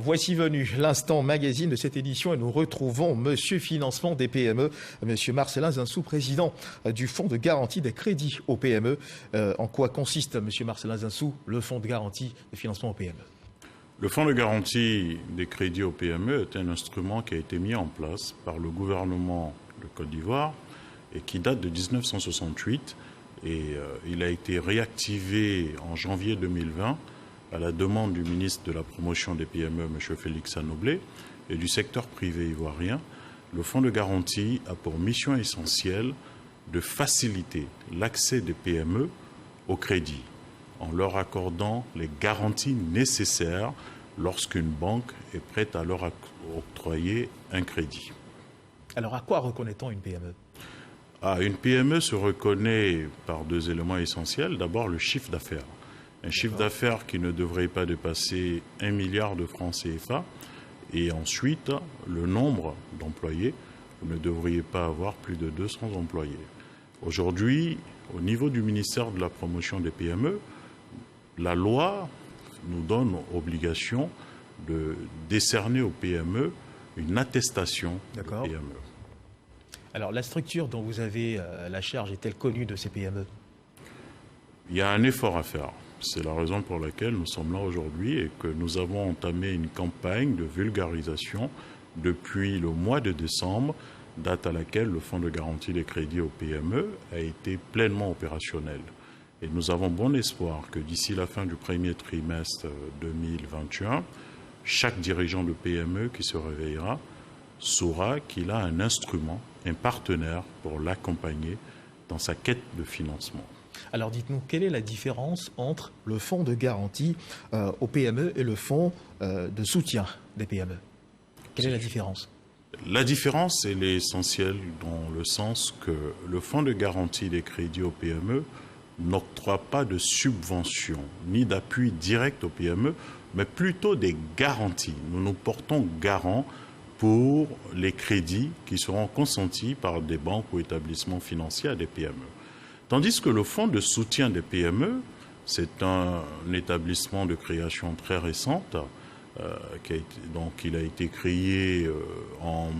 voici venu l'instant magazine de cette édition et nous retrouvons Monsieur Financement des PME, Monsieur Marcellin Zinsou, président du Fonds de garantie des crédits aux PME. En quoi consiste, Monsieur Marcellin Zinsou, le Fonds de garantie des financements aux PME? Le Fonds de garantie des crédits aux PME est un instrument qui a été mis en place par le gouvernement de Côte d'Ivoire et qui date de 1968 et il a été réactivé en janvier 2020 à la demande du ministre de la promotion des PME, M. Félix Sanoblé, et du secteur privé ivoirien. Le Fonds de garantie a pour mission essentielle de faciliter l'accès des PME au crédit en leur accordant les garanties nécessaires lorsqu'une banque est prête à leur octroyer un crédit. Alors à quoi reconnaît-on une PME? Une PME se reconnaît par deux éléments essentiels. D'abord, le chiffre d'affaires. Un chiffre d'affaires qui ne devrait pas dépasser 1 milliard de francs CFA. Et ensuite, le nombre d'employés. Vous ne devriez pas avoir plus de 200 employés. Aujourd'hui, au niveau du ministère de la promotion des PME, la loi nous donne obligation de décerner aux PME une attestation de PME. Alors, la structure dont vous avez la charge est-elle connue de ces PME? Il y a un effort à faire. C'est la raison pour laquelle nous sommes là aujourd'hui et que nous avons entamé une campagne de vulgarisation depuis le mois de décembre, date à laquelle le Fonds de garantie des crédits aux PME a été pleinement opérationnel. Et nous avons bon espoir que d'ici la fin du premier trimestre 2021, chaque dirigeant de PME qui se réveillera saura qu'il a un instrument, un partenaire pour l'accompagner dans sa quête de financement. Alors dites-nous, quelle est la différence entre le fonds de garantie aux PME et le fonds de soutien des PME? Quelle est la différence? La différence, elle est essentielle dans le sens que le fonds de garantie des crédits aux PME n'octroie pas de subventions ni d'appui direct aux PME, mais plutôt des garanties. Nous nous portons garant pour les crédits qui seront consentis par des banques ou établissements financiers à des PME. Tandis que le fonds de soutien des PME, c'est un établissement de création très récente, il a été créé en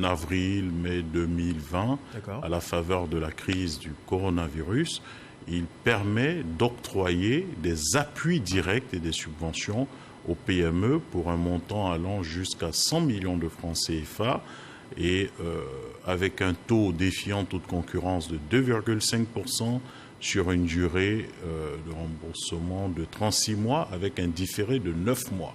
avril-mai 2020 à la faveur de la crise du coronavirus. Il permet d'octroyer des appuis directs et des subventions aux PME pour un montant allant jusqu'à 100 millions de francs CFA et avec un taux défiant toute concurrence de 2,5% sur une durée de remboursement de 36 mois avec un différé de 9 mois.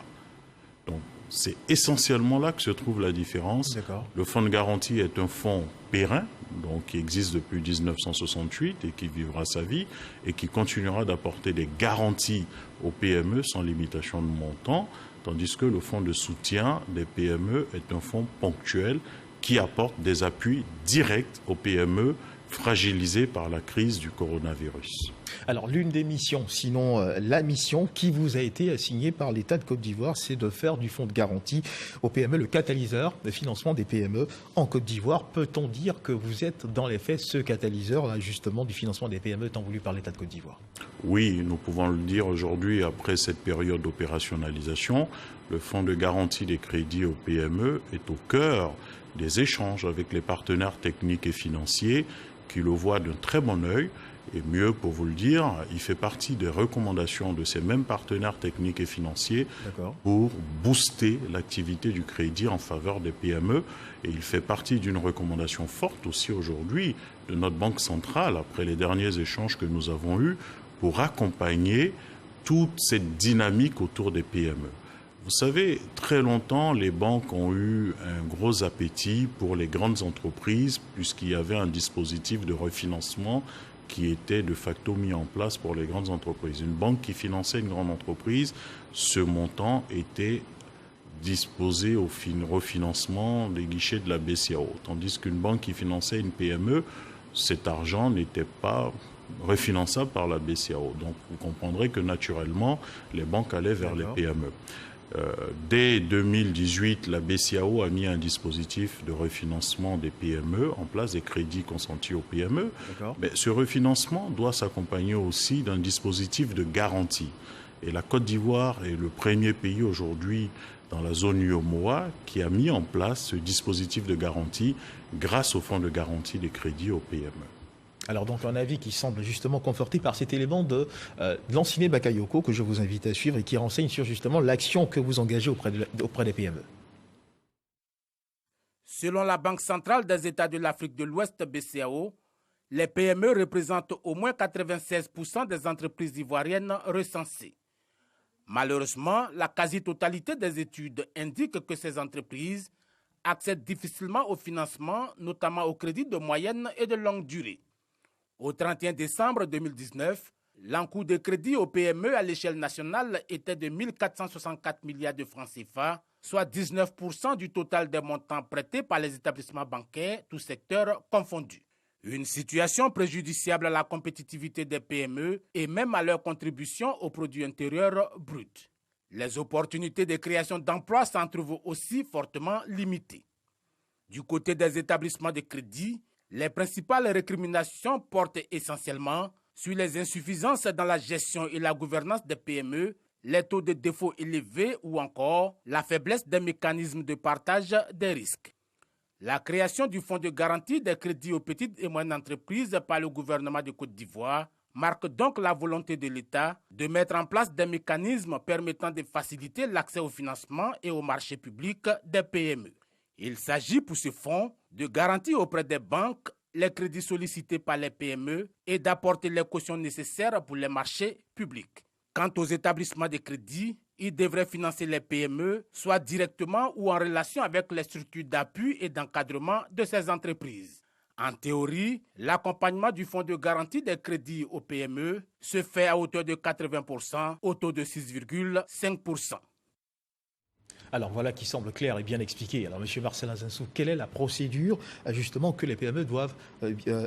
Donc, c'est essentiellement là que se trouve la différence. Le fonds de garantie est un fonds périn, donc qui existe depuis 1968 et qui vivra sa vie et qui continuera d'apporter des garanties aux PME sans limitation de montant, tandis que le fonds de soutien des PME est un fonds ponctuel qui apporte des appuis directs aux PME fragilisées par la crise du coronavirus. Alors l'une des missions, sinon la mission qui vous a été assignée par l'État de Côte d'Ivoire, c'est de faire du fonds de garantie aux PME le catalyseur de financement des PME en Côte d'Ivoire. Peut-on dire que vous êtes dans les faits ce catalyseur là, justement du financement des PME tant voulu par l'État de Côte d'Ivoire? Oui, nous pouvons le dire aujourd'hui après cette période d'opérationnalisation. Le fonds de garantie des crédits aux PME est au cœur des échanges avec les partenaires techniques et financiers qui le voient d'un très bon œil. Et mieux pour vous le dire, il fait partie des recommandations de ces mêmes partenaires techniques et financiers pour booster l'activité du crédit en faveur des PME. Et il fait partie d'une recommandation forte aussi aujourd'hui de notre Banque centrale, après les derniers échanges que nous avons eus, pour accompagner toute cette dynamique autour des PME. Vous savez, très longtemps, les banques ont eu un gros appétit pour les grandes entreprises puisqu'il y avait un dispositif de refinancement qui était de facto mis en place pour les grandes entreprises. Une banque qui finançait une grande entreprise, ce montant était disposé au refinancement des guichets de la BCAO. Tandis qu'une banque qui finançait une PME, cet argent n'était pas refinançable par la BCAO. Donc vous comprendrez que naturellement, les banques allaient vers les PME. Dès 2018, la BCAO a mis un dispositif de refinancement des PME en place, des crédits consentis aux PME. Mais ce refinancement doit s'accompagner aussi d'un dispositif de garantie. Et la Côte d'Ivoire est le premier pays aujourd'hui dans la zone UEMOA qui a mis en place ce dispositif de garantie grâce au fonds de garantie des crédits aux PME. Alors donc un avis qui semble justement conforté par cet élément de Lanciné Bakayoko que je vous invite à suivre et qui renseigne sur justement l'action que vous engagez auprès des PME. Selon la Banque centrale des États de l'Afrique de l'Ouest, BCAO, les PME représentent au moins 96% des entreprises ivoiriennes recensées. Malheureusement, la quasi-totalité des études indique que ces entreprises accèdent difficilement au financement, notamment au crédit de moyenne et de longue durée. Au 31 décembre 2019, l'encours de crédit aux PME à l'échelle nationale était de 1 464 milliards de francs CFA, soit 19% du total des montants prêtés par les établissements bancaires, tous secteurs confondus. Une situation préjudiciable à la compétitivité des PME et même à leur contribution au produit intérieur brut. Les opportunités de création d'emplois s'en trouvent aussi fortement limitées. Du côté des établissements de crédit, les principales récriminations portent essentiellement sur les insuffisances dans la gestion et la gouvernance des PME, les taux de défaut élevés ou encore la faiblesse des mécanismes de partage des risques. La création du fonds de garantie des crédits aux petites et moyennes entreprises par le gouvernement de Côte d'Ivoire marque donc la volonté de l'État de mettre en place des mécanismes permettant de faciliter l'accès au financement et au marché public des PME. Il s'agit pour ce fonds de garantir auprès des banques les crédits sollicités par les PME et d'apporter les cautions nécessaires pour les marchés publics. Quant aux établissements de crédit, ils devraient financer les PME, soit directement ou en relation avec les structures d'appui et d'encadrement de ces entreprises. En théorie, l'accompagnement du fonds de garantie des crédits aux PME se fait à hauteur de 80% au taux de 6,5%. Alors voilà qui semble clair et bien expliqué. Alors M. Marcelin Zinsou, quelle est la procédure justement que les PME doivent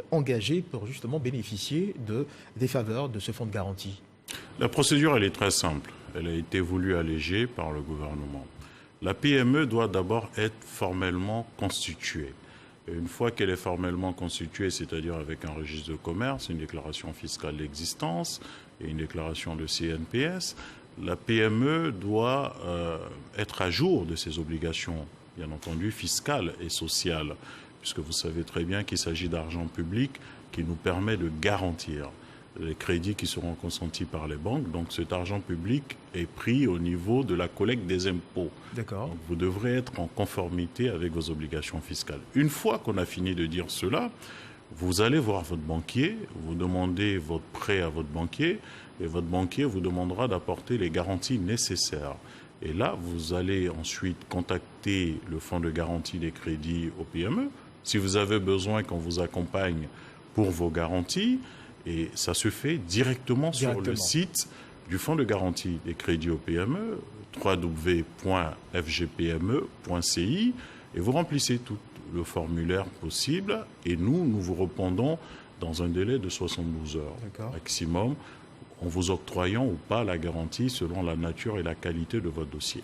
engager pour justement bénéficier des faveurs de ce fonds de garantie ? La procédure, elle est très simple. Elle a été voulue allégée par le gouvernement. La PME doit d'abord être formellement constituée. Et une fois qu'elle est formellement constituée, c'est-à-dire avec un registre de commerce, une déclaration fiscale d'existence et une déclaration de CNPS, la PME doit être à jour de ses obligations, bien entendu, fiscales et sociales, puisque vous savez très bien qu'il s'agit d'argent public qui nous permet de garantir les crédits qui seront consentis par les banques. Donc cet argent public est pris au niveau de la collecte des impôts. D'accord. Donc, vous devrez être en conformité avec vos obligations fiscales. Une fois qu'on a fini de dire cela, vous allez voir votre banquier, vous demandez votre prêt à votre banquier, et votre banquier vous demandera d'apporter les garanties nécessaires. Et là, vous allez ensuite contacter le fonds de garantie des crédits aux PME, si vous avez besoin qu'on vous accompagne pour vos garanties, et ça se fait directement sur le site du fonds de garantie des crédits aux PME, www.fgpme.ci, et vous remplissez tout le formulaire possible, et nous vous répondons dans un délai de 72 heures maximum, en vous octroyant ou pas la garantie selon la nature et la qualité de votre dossier.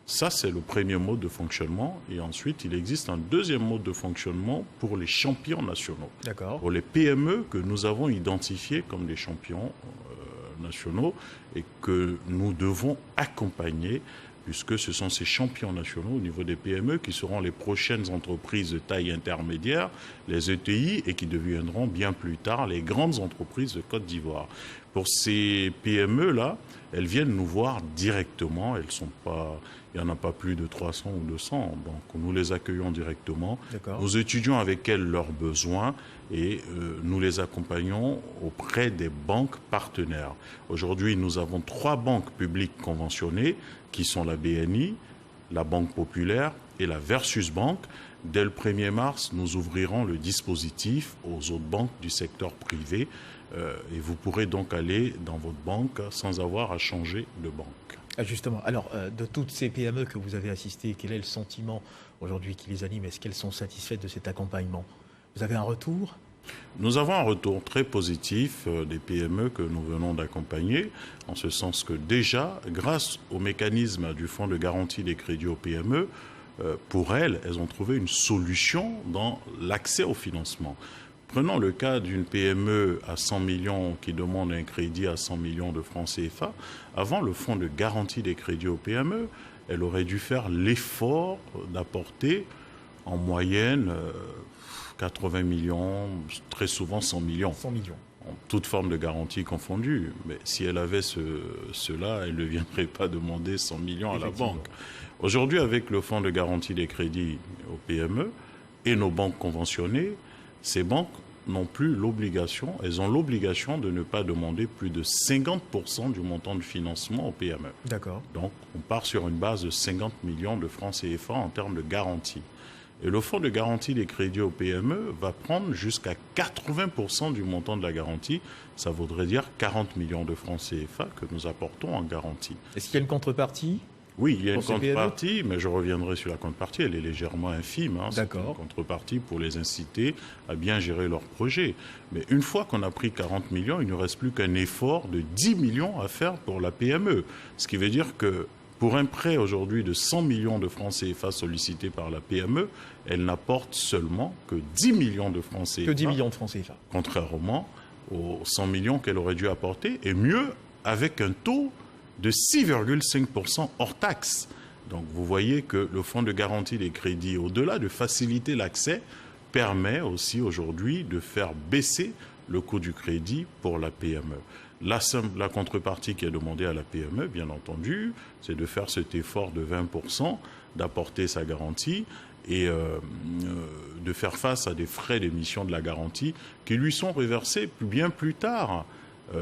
Ça, c'est le premier mode de fonctionnement. Et ensuite, il existe un deuxième mode de fonctionnement pour les champions nationaux. D'accord. Pour les PME que nous avons identifiés comme des champions nationaux et que nous devons accompagner, puisque ce sont ces champions nationaux au niveau des PME qui seront les prochaines entreprises de taille intermédiaire, les ETI, et qui deviendront bien plus tard les grandes entreprises de Côte d'Ivoire. Pour ces PME-là, elles viennent nous voir directement. Elles sont pas, il n'y en a pas plus de 300 ou 200. Donc nous les accueillons directement. Nous étudions avec elles leurs besoins et nous les accompagnons auprès des banques partenaires. Aujourd'hui, nous avons 3 banques publiques conventionnées qui sont la BNI, la Banque Populaire et la Versus Bank. Dès le 1er mars, nous ouvrirons le dispositif aux autres banques du secteur privé et vous pourrez donc aller dans votre banque sans avoir à changer de banque. Justement, alors de toutes ces PME que vous avez assistées, quel est le sentiment aujourd'hui qui les anime? Est-ce qu'elles sont satisfaites de cet accompagnement? Vous avez un retour? Nous avons un retour très positif des PME que nous venons d'accompagner, en ce sens que déjà, grâce au mécanisme du fonds de garantie des crédits aux PME, pour elles ont trouvé une solution dans l'accès au financement. Prenons le cas d'une PME à 100 millions qui demande un crédit à 100 millions de francs CFA. Avant le fonds de garantie des crédits aux PME, elle aurait dû faire l'effort d'apporter en moyenne 80 millions, très souvent 100 millions. 100 millions. En toute forme de garantie confondue. Mais si elle avait cela, elle ne viendrait pas demander 100 millions à la banque. Aujourd'hui, avec le fonds de garantie des crédits aux PME et nos banques conventionnées, ces banques n'ont plus l'obligation, elles ont l'obligation de ne pas demander plus de 50% du montant de financement aux PME. D'accord. Donc, on part sur une base de 50 millions de francs CFA en termes de garantie. Et le fonds de garantie des crédits aux PME va prendre jusqu'à 80% du montant de la garantie. Ça voudrait dire 40 millions de francs CFA que nous apportons en garantie. Est-ce qu'il y a une contrepartie ? Oui, il y a une contrepartie, mais je reviendrai sur la contrepartie. Elle est légèrement infime. D'accord. C'est une contrepartie pour les inciter à bien gérer leur projet. Mais une fois qu'on a pris 40 millions, il ne reste plus qu'un effort de 10 millions à faire pour la PME. Ce qui veut dire que pour un prêt aujourd'hui de 100 millions de francs CFA sollicité par la PME, elle n'apporte seulement que 10 millions de francs CFA. Que 10 millions de francs CFA. Contrairement aux 100 millions qu'elle aurait dû apporter, et mieux, avec un taux de 6,5% hors taxe. Donc vous voyez que le fonds de garantie des crédits, au-delà de faciliter l'accès, permet aussi aujourd'hui de faire baisser le coût du crédit pour la PME. La contrepartie qui est demandée à la PME, bien entendu, c'est de faire cet effort de 20%, d'apporter sa garantie et de faire face à des frais d'émission de la garantie qui lui sont reversés bien plus tard,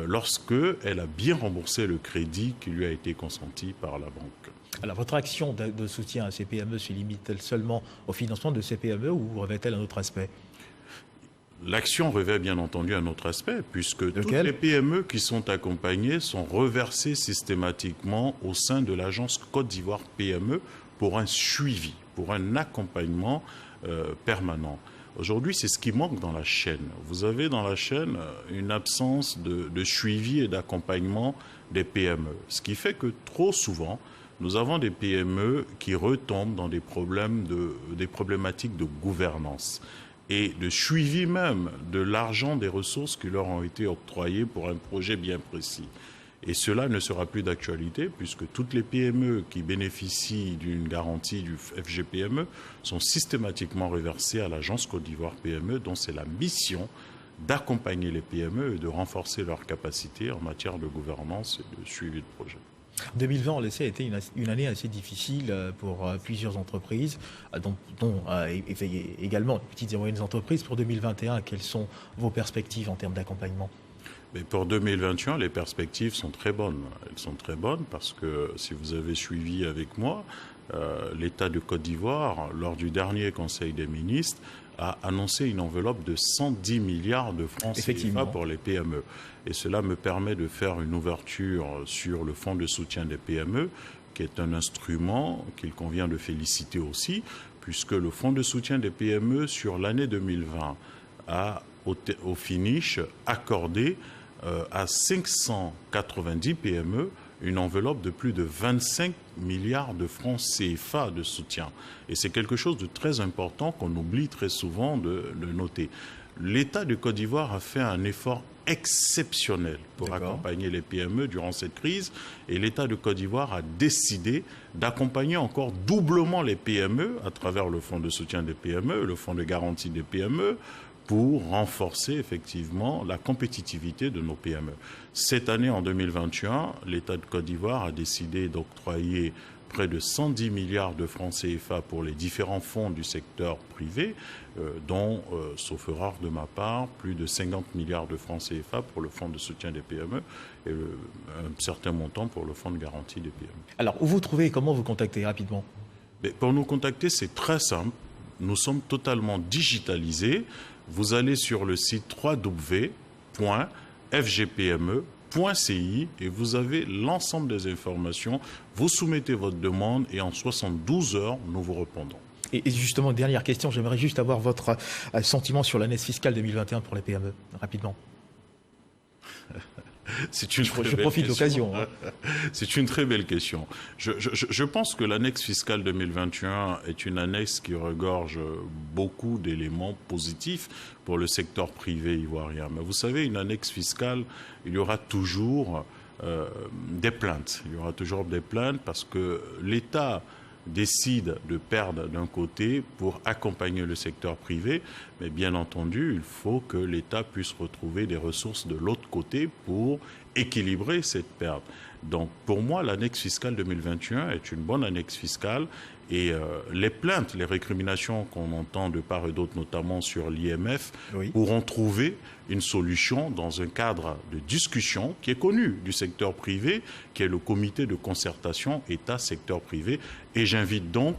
lorsqu'elle a bien remboursé le crédit qui lui a été consenti par la banque. Alors, votre action de soutien à ces PME se limite-t-elle seulement au financement de ces PME ou revêt-elle un autre aspect ? L'action revêt bien entendu un autre aspect, puisque Lequel ? toutes les PME qui sont accompagnées sont reversées systématiquement au sein de l'agence Côte d'Ivoire PME pour un suivi, pour un accompagnement permanent. Aujourd'hui, c'est ce qui manque dans la chaîne. Vous avez dans la chaîne une absence de suivi et d'accompagnement des PME. Ce qui fait que trop souvent, nous avons des PME qui retombent dans des problématiques de gouvernance et de suivi même de l'argent des ressources qui leur ont été octroyées pour un projet bien précis. Et cela ne sera plus d'actualité puisque toutes les PME qui bénéficient d'une garantie du FGPME sont systématiquement reversées à l'agence Côte d'Ivoire PME dont c'est la mission d'accompagner les PME et de renforcer leurs capacités en matière de gouvernance et de suivi de projet. 2020, on le sait, a été une année assez difficile pour plusieurs entreprises, dont également les petites et moyennes entreprises. Pour 2021, quelles sont vos perspectives en termes d'accompagnement ? Mais pour 2021, les perspectives sont très bonnes. Elles sont très bonnes parce que, si vous avez suivi avec moi, l'État de Côte d'Ivoire, lors du dernier Conseil des ministres, a annoncé une enveloppe de 110 milliards de francs CFA pour les PME. Et cela me permet de faire une ouverture sur le fonds de soutien des PME, qui est un instrument qu'il convient de féliciter aussi, puisque le fonds de soutien des PME sur l'année 2020 a, au finish, accordé à 590 PME une enveloppe de plus de 25 milliards de francs CFA de soutien. Et c'est quelque chose de très important qu'on oublie très souvent de noter. L'État de Côte d'Ivoire a fait un effort exceptionnel pour accompagner les PME durant cette crise et l'État de Côte d'Ivoire a décidé d'accompagner encore doublement les PME à travers le fonds de soutien des PME, le fonds de garantie des PME, pour renforcer effectivement la compétitivité de nos PME. Cette année, en 2021, l'État de Côte d'Ivoire a décidé d'octroyer près de 110 milliards de francs CFA pour les différents fonds du secteur privé, dont, sauf erreur de ma part, plus de 50 milliards de francs CFA pour le fonds de soutien des PME et un certain montant pour le fonds de garantie des PME. Alors, où vous trouvez et comment vous contactez rapidement ? Mais pour nous contacter, c'est très simple. Nous sommes totalement digitalisés. Vous allez sur le site www.fgpme.ci et vous avez l'ensemble des informations. Vous soumettez votre demande et en 72 heures, nous vous répondons. Et justement, dernière question, j'aimerais juste avoir votre sentiment sur l'année fiscale 2021 pour les PME, rapidement. Je profite de l'occasion. C'est une très belle question. Je pense que l'annexe fiscale 2021 est une annexe qui regorge beaucoup d'éléments positifs pour le secteur privé ivoirien. Mais vous savez, une annexe fiscale, il y aura toujours des plaintes. Il y aura toujours des plaintes parce que l'État décide de perdre d'un côté pour accompagner le secteur privé, mais bien entendu, il faut que l'État puisse retrouver des ressources de l'autre côté pour équilibrer cette perte. Donc pour moi, l'annexe fiscale 2021 est une bonne annexe fiscale et les plaintes, les récriminations qu'on entend de part et d'autre, notamment sur l'IMF, pourront trouver une solution dans un cadre de discussion qui est connu du secteur privé, qui est le comité de concertation État-secteur privé. Et j'invite donc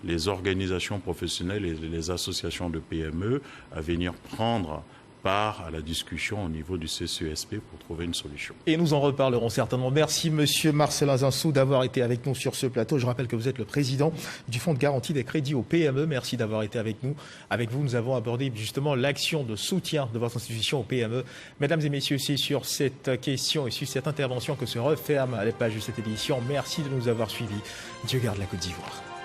les organisations professionnelles et les associations de PME à venir prendre part à la discussion au niveau du CCESP pour trouver une solution. Et nous en reparlerons certainement. Merci Monsieur Marcelin Zinsou d'avoir été avec nous sur ce plateau. Je rappelle que vous êtes le président du Fonds de garantie des crédits aux PME. Merci d'avoir été avec nous. Avec vous, nous avons abordé justement l'action de soutien de votre institution aux PME. Mesdames et messieurs, c'est sur cette question et sur cette intervention que se referment les pages de cette édition. Merci de nous avoir suivis. Dieu garde la Côte d'Ivoire.